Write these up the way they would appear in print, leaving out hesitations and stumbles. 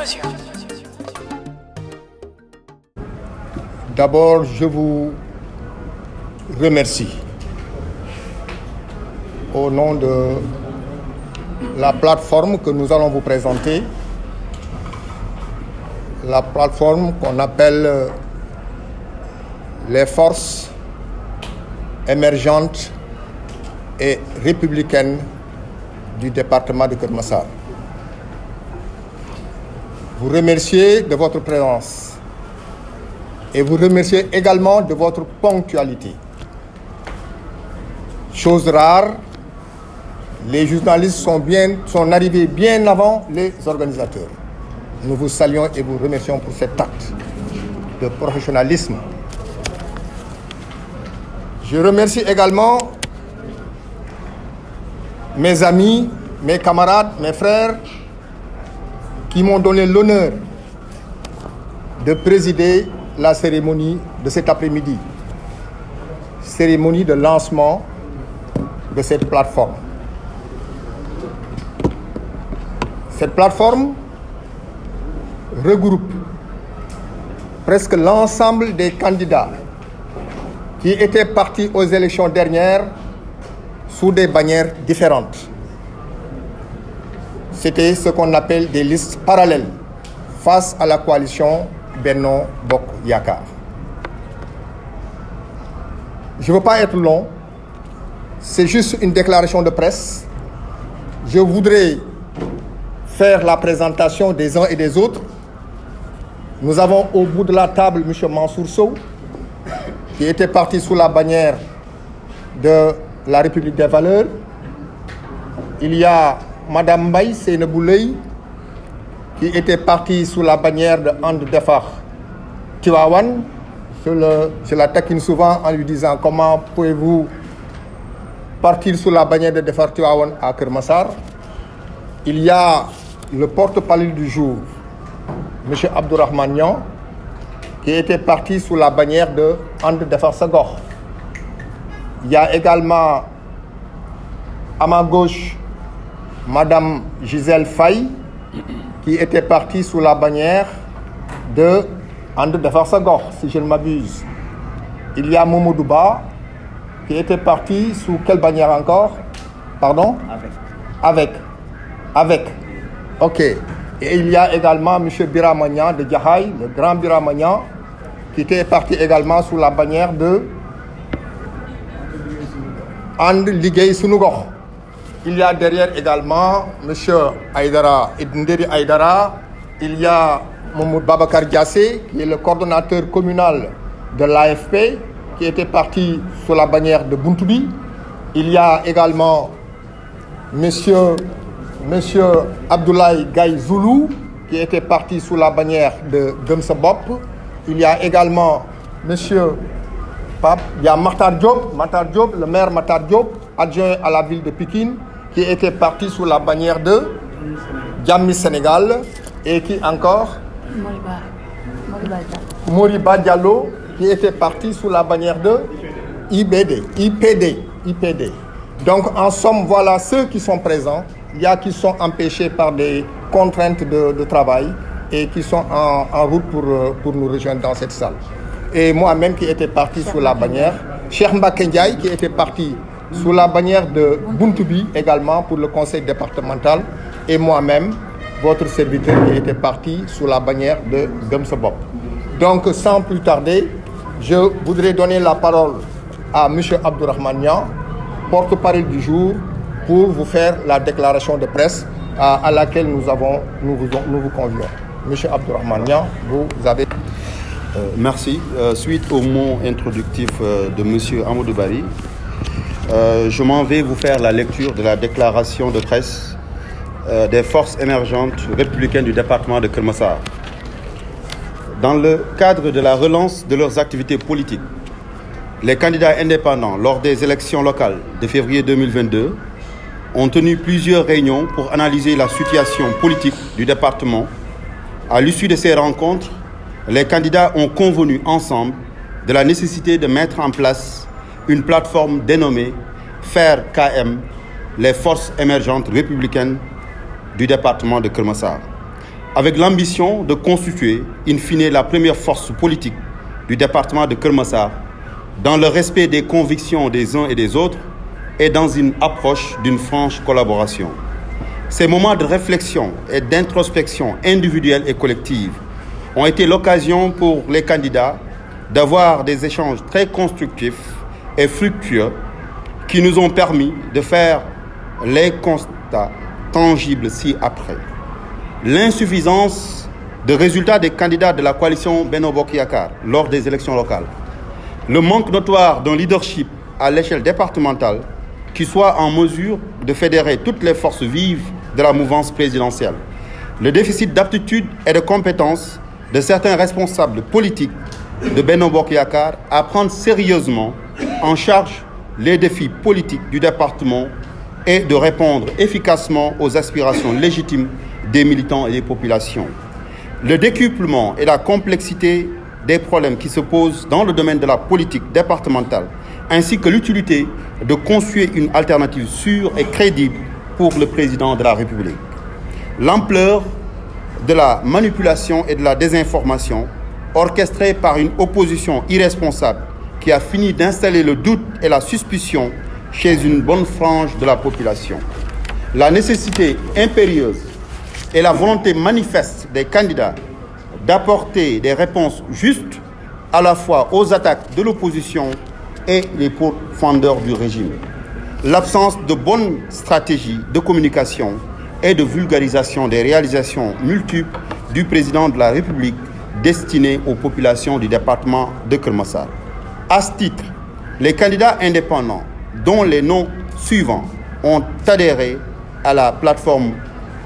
mesure. D'abord, je vous remercie au nom de la plateforme que nous allons vous présenter, la plateforme qu'on appelle les forces émergentes et républicaines du département de Keur Massar. Vous remercier de votre présence et vous remercier également de votre ponctualité. Chose rare, les journalistes sont arrivés bien avant les organisateurs. Nous vous saluons et vous remercions pour cet acte de professionnalisme. Je remercie également mes amis, mes camarades, mes frères qui m'ont donné l'honneur de présider la cérémonie de cet après-midi, cérémonie de lancement de cette plateforme. Cette plateforme regroupe presque l'ensemble des candidats qui étaient partis aux élections dernières sous des bannières différentes. C'était ce qu'on appelle des listes parallèles face à la coalition Benno Bokk Yakaar. Je ne veux pas être long, c'est juste une déclaration de presse. Je voudrais faire la présentation des uns et des autres. Nous avons au bout de la table M. Mansour Sow, qui était parti sous la bannière de la République des Valeurs. Il y a Mme Mbaye Seynabou Leye, qui était partie sous la bannière de And Defar Tivaouane. Je la taquine souvent en lui disant comment pouvez-vous partir sous la bannière de Defar Tivaouane à Keur Massar. Il y a le porte-parole du jour, M. Abdourahmane Niang, qui était parti sous la bannière de And Defar Sa Gox. Il y a également à ma gauche Madame Gisèle Faye, qui était partie sous la bannière de And Defar Sa Gox, si je ne m'abuse. Il y a Mamadou Ba, qui était parti sous quelle bannière encore? Pardon? Avec. Ok. Et il y a également M. Birama Niang de Jaxaay, le grand Birama Niang, qui était parti également sous la bannière de And Liggéey Sunu Gox. Il y a derrière également M. Aïdara, Nderi Aïdara. Il y a Mamoud Babacar Diassé, qui est le coordonnateur communal de l'AFP, qui était parti sous la bannière de Buntubi. Il y a également Monsieur Abdoulaye Gaye Zoulou, qui était parti sous la bannière de Gëm Sa Bopp. Il y a également Monsieur Pape, il y a Matar Diop, le maire Matar Diop, adjoint à la ville de Pikine, qui était parti sous la bannière de Jammi Sénégal. Et qui encore? Moriba Diallo, qui était parti sous la bannière de IPD. Donc en somme, voilà ceux qui sont présents. Il y a qui sont empêchés par des contraintes de travail et qui sont en route pour nous rejoindre dans cette salle. Et moi-même qui étais parti sous la bannière, Cheikh Mbacké Ndiaye qui était parti sous la bannière de Buntubi également pour le conseil départemental, et moi-même, votre serviteur qui était parti sous la bannière de Gëm Sa Bopp. Donc sans plus tarder, je voudrais donner la parole à M. Abdourahmane Niang, porte-parole du jour, pour vous faire la déclaration de presse à laquelle nous vous convions. M. Abdourahmane Niang, vous avez... Merci. Suite au mot introductif de M. Amadou Bari, je m'en vais vous faire la lecture de la déclaration de presse des forces émergentes républicaines du département de Keur Massar. Dans le cadre de la relance de leurs activités politiques, les candidats indépendants lors des élections locales de février 2022 ont tenu plusieurs réunions pour analyser la situation politique du département. À l'issue de ces rencontres, les candidats ont convenu ensemble de la nécessité de mettre en place une plateforme dénommée FAIRE-KM, les forces émergentes républicaines du département de Keur Massar. avec l'ambition de constituer, in fine, la première force politique du département de Keur Massar, dans le respect des convictions des uns et des autres et dans une approche d'une franche collaboration. Ces moments de réflexion et d'introspection individuelle et collective ont été l'occasion pour les candidats d'avoir des échanges très constructifs et fructueux qui nous ont permis de faire les constats tangibles ci-après. L'insuffisance de résultats des candidats de la coalition Benno Bokk Yakaar lors des élections locales, le manque notoire d'un leadership à l'échelle départementale qui soit en mesure de fédérer toutes les forces vives de la mouvance présidentielle, le déficit d'aptitude et de compétences de certains responsables politiques de Benno Bokk Yakaar à prendre sérieusement en charge les défis politiques du département et de répondre efficacement aux aspirations légitimes des militants et des populations. Le décuplement et la complexité des problèmes qui se posent dans le domaine de la politique départementale, ainsi que l'utilité de construire une alternative sûre et crédible pour le président de la République. L'ampleur de la manipulation et de la désinformation orchestrée par une opposition irresponsable qui a fini d'installer le doute et la suspicion chez une bonne frange de la population. La nécessité impérieuse et la volonté manifeste des candidats d'apporter des réponses justes à la fois aux attaques de l'opposition et les pourfendeurs du régime. L'absence de bonne stratégie de communication et de vulgarisation des réalisations multiples du président de la République destinées aux populations du département de Keur Massar. À ce titre, les candidats indépendants, dont les noms suivants, ont adhéré à la plateforme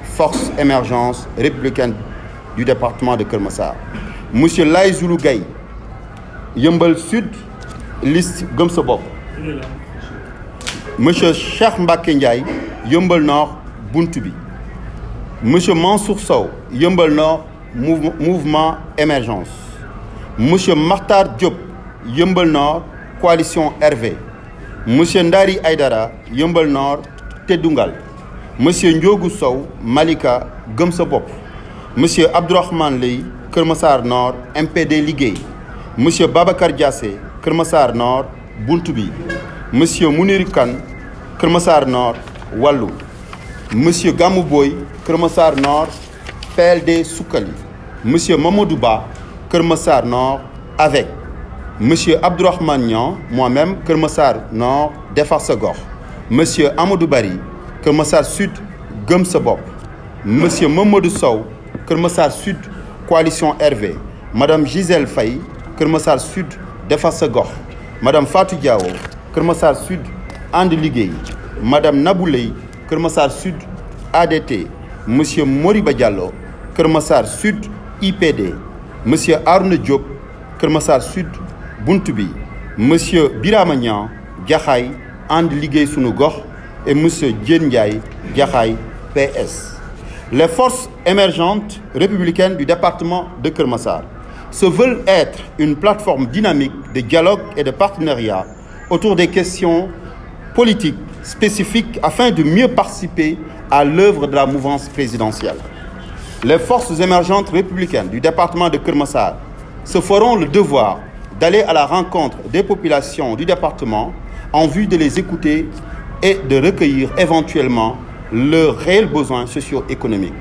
Force Émergence républicaine du département de Keur Massar. Monsieur Laye Zoulou Gaye, Yeumbeul Sud, liste Gëm Sa Bopp. Monsieur Cheikh Mbacké Ndiaye, Yeumbeul Nord, Buntu Bi. Monsieur Mansour Sow, Yeumbeul Nord, Mouvement Émergence. Monsieur Makhtar Diop, Yeumbeul Nord, Coalition RV. Monsieur Ndari Aïdara, Yeumbeul Nord, Tedoungal. Monsieur Ndiogou Sow, Malika, Gëm Sa Bopp. Monsieur Abdourahmane Leye, Keur Massar Nord, MPD Liggéey. Monsieur Babacar Diassé, Keur Massar Nord, Buntu Bi. Monsieur Mounir Kane, Keur Massar Nord, Wallu. Monsieur Gamou Boy, Keur Massar Nord, PLD Soukali. Monsieur Mamadou Ba, Keur Massar Nord, avec. Monsieur Abdourahmane Niang, moi-même, Keur Massar Nord, Defar Sa Gox. Monsieur Amadou Bari, Keur Massar Sud, Gëm Sa Bopp. Monsieur Mamadou Sow, Keur Massar Sud, Coalition RV. Madame Gisèle Faye, Keur Massar Sud, Defar Sa Gox. Madame Fatou Diawo, Keur Massar Sud, And Liggéey. Madame Nabou Leye, Keur Massar Sud, ADT. Monsieur Moriba Diallo, Keur Massar Sud, IPD. Monsieur Arouna Diop, Keur Massar Sud, Buntu Bi. Monsieur Birama Niang, Jaxaay, And Liggéey Sunu Gox. Et Monsieur Diène Ndiaye, Jaxaay, PS. Les forces émergentes républicaines du département de Keur Massar se veulent être une plateforme dynamique de dialogue et de partenariat autour des questions politiques spécifiques afin de mieux participer à l'œuvre de la mouvance présidentielle. Les forces émergentes républicaines du département de Keur Massar se feront le devoir d'aller à la rencontre des populations du département en vue de les écouter et de recueillir éventuellement leurs réels besoins socio-économiques.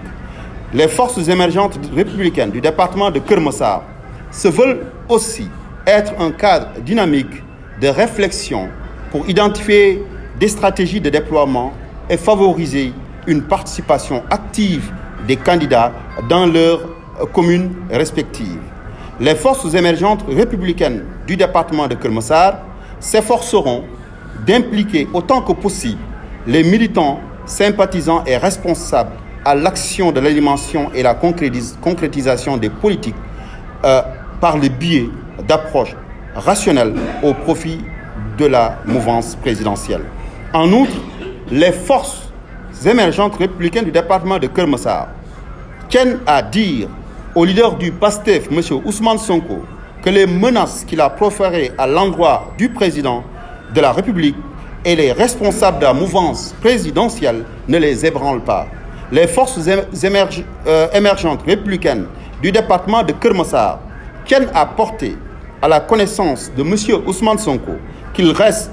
Les forces émergentes républicaines du département de Keur Massar se veulent aussi être un cadre dynamique de réflexion pour identifier des stratégies de déploiement et favoriser une participation active des candidats dans leurs communes respectives. Les forces émergentes républicaines du département de Keur Massar s'efforceront d'impliquer autant que possible les militants, sympathisants et responsables à l'action de l'animation et la concrétisation des politiques par le biais d'approches rationnelles au profit de la mouvance présidentielle. En outre, les forces émergentes républicaines du département de Keur Massar tiennent à dire au leader du PASTEF, M. Ousmane Sonko, que les menaces qu'il a proférées à l'endroit du président de la République et les responsables de la mouvance présidentielle ne les ébranlent pas. les forces émergentes républicaines du département de Keur Massar tiennent à porter à la connaissance de M. Ousmane Sonko qu'ils restent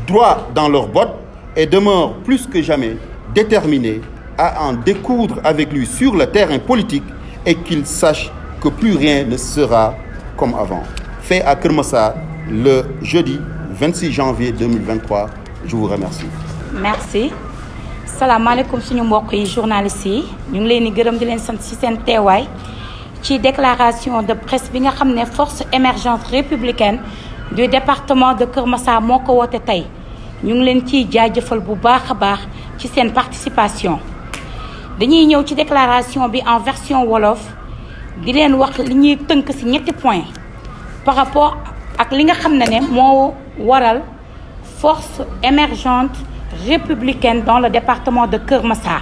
droits dans leurs bottes et demeurent plus que jamais déterminés à en découdre avec lui sur le terrain politique et qu'ils sachent que plus rien ne sera comme avant. Fait à Keur Massar le jeudi 26 janvier 2023. Je vous remercie. Merci. salaamaaleykum suñu mbokk yi journalistes yi ñu ngi leen di gërëm di leen sant ci seen teewaay ci déclaration de presse bi nga xam ne force émergente républicaine du département de Keur Massar moo ko woote tey ñu ngi leen ciy jaajëfal bu baax a baax ci seen participation. dañuy ñëw ci déclaration bi en version wolof di leen wax li ñuy tënk ci ñetti point par rapport ak li nga xam ne moo waral force émergente républicaine dans le département de Keur Massar.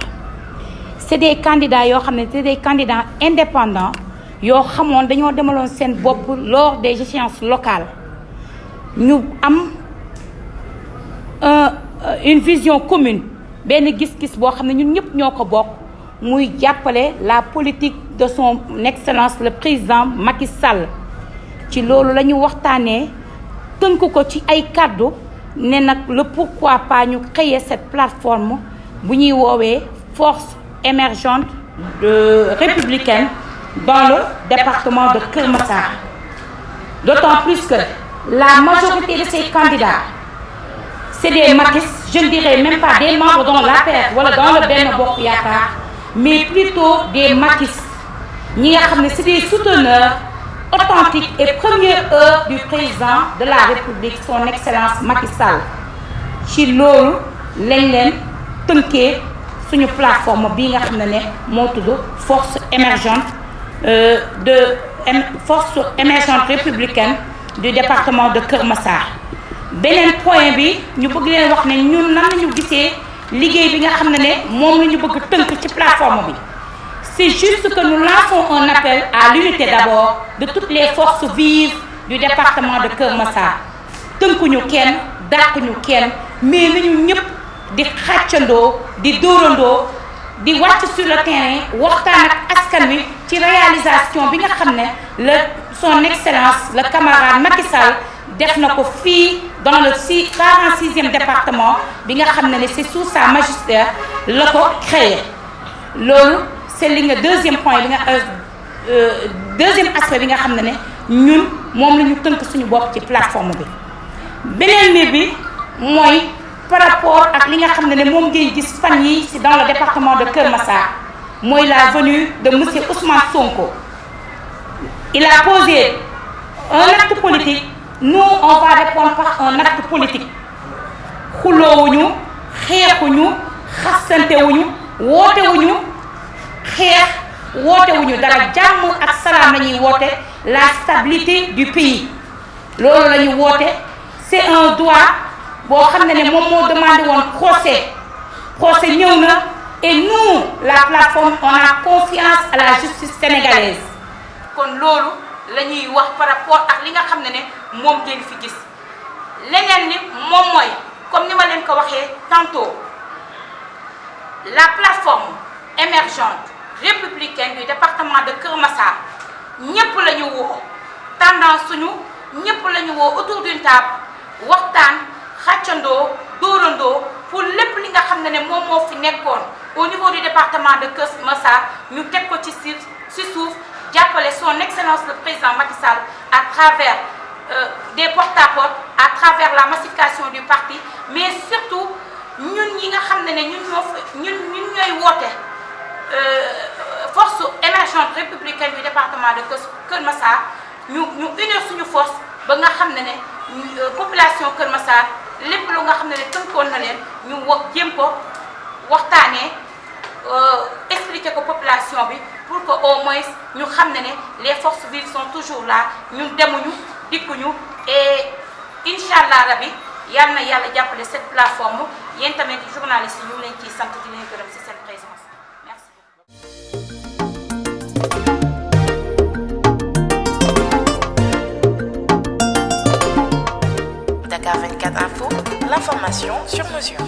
C'est des candidats yoo xam ne c'est des candidats indépendants yoo xamoon dañoo demaloon seen bopp lors des échéances locales ñu am une vision commune benn gis-gis boo xam ne ñun ñëpp ñoo ko bokk muy jàppale la politique de son excellence le président Macky Sall. ci loolu la ñu waxtaanee tënk ko ci ay kàddu ne nag le pourquoi pas ñu créer cette plateforme bu ñuy woowee force émergente républicaine dans le département de Keur Massar. D'autant plus que la majorité de ces candidats c'est des Macky, je ne dirais même pas des membres dans l'APR wala dans le Benno Bokk Yaakaar, mais plutôt des Macky ñi nga xam ne c'est des souteneurs authentique et première heure du président de la République son excellence Macky Sall. ci loolu lañ leen tënkee suñu plateforme bii nga xam ne moo tudd force émergente force émergente républicaine du département de Keur Massar. beneen point bi ñu bëgg leen wax ne ñun nan lañu gisee liggéey bi nga xam ne moom la ñu bëgg tënk ci plateforme bi. C'est juste que nous lançons un appel à l'unité d'abord de toutes les forces vives du département de Keur Massar. tënkuñu kenn dàquñu kenn mais nañu ñëpp di xàccandoo di dóorandoo di wàcc sur le terrain waxtaan ak askan wi ci réalisation bi nga xam ne son excellence le camarade Macky Sall def na ko fii dans le 46e département bi nga xam ne c'est sous sa magistère la ko créé. loolu c'est li nga deuxième point bi nga deuxième aspect bi nga xam ne ñun moom la ñu tënk suñu bopp ci plateforme bi. beneen bi mooy par rapport ak li nga xam ne moom ngeen gis fan yi ci dans le département de Keur Massar mooy la venue de monsieur Ousmane Sonko. Il a posé un acte politique, nous on va répondre par un acte politique. xuloowuñu xeexuñu xasantewuñu wootewuñu xeex wootewuñu dara jàmm ak salaam la ñuy woote la stabilité du pays loolu la ñu woote. C'est un droit boo xam ne moom moo demandé woon procès ñëw na et nous la plateforme on a confiance à la justice sénégalaise. kon loolu la ñuy wax par rapport ak li nga xam ne moom ngeen fi gis leneen ni moom mooy comme ni ma leen ko waxee tantôt la plateforme émergente républicaine du département de Keur Massar ñëpp la ñu woo tendance suñu ñëpp la ñu woo autour d'une table waxtaan xàccandoo dóorandoo pour lépp li nga xam ne moom moo fi nekkoon au niveau du département de Keur Massar ñu teg ko ci suuf jàppale son excellence le président Macky Sall à travers des porte-à-porte à travers la massification du parti mais surtout ñun ñi nga xam ne ñun ñooy woote force émergente républicaine du département de Keur Massar ñu unir suñu force ba nga xam ne population Keur Massar lépp lu nga xam ne tënkoon na leen ñu jéem ko waxtaanee expliquer ko population bi pour que au moins ñu xam ne les forces vives sont toujours là ñun demuñu dikkuñu et inchallah rabi yal na yàlla jàppale cette plateforme yéen tamit journalistes yi ñu ngi leen ciy sant di leen gërëm ci seen présence merci beaucoup. Dakar 24 Info, l'information sur mesure.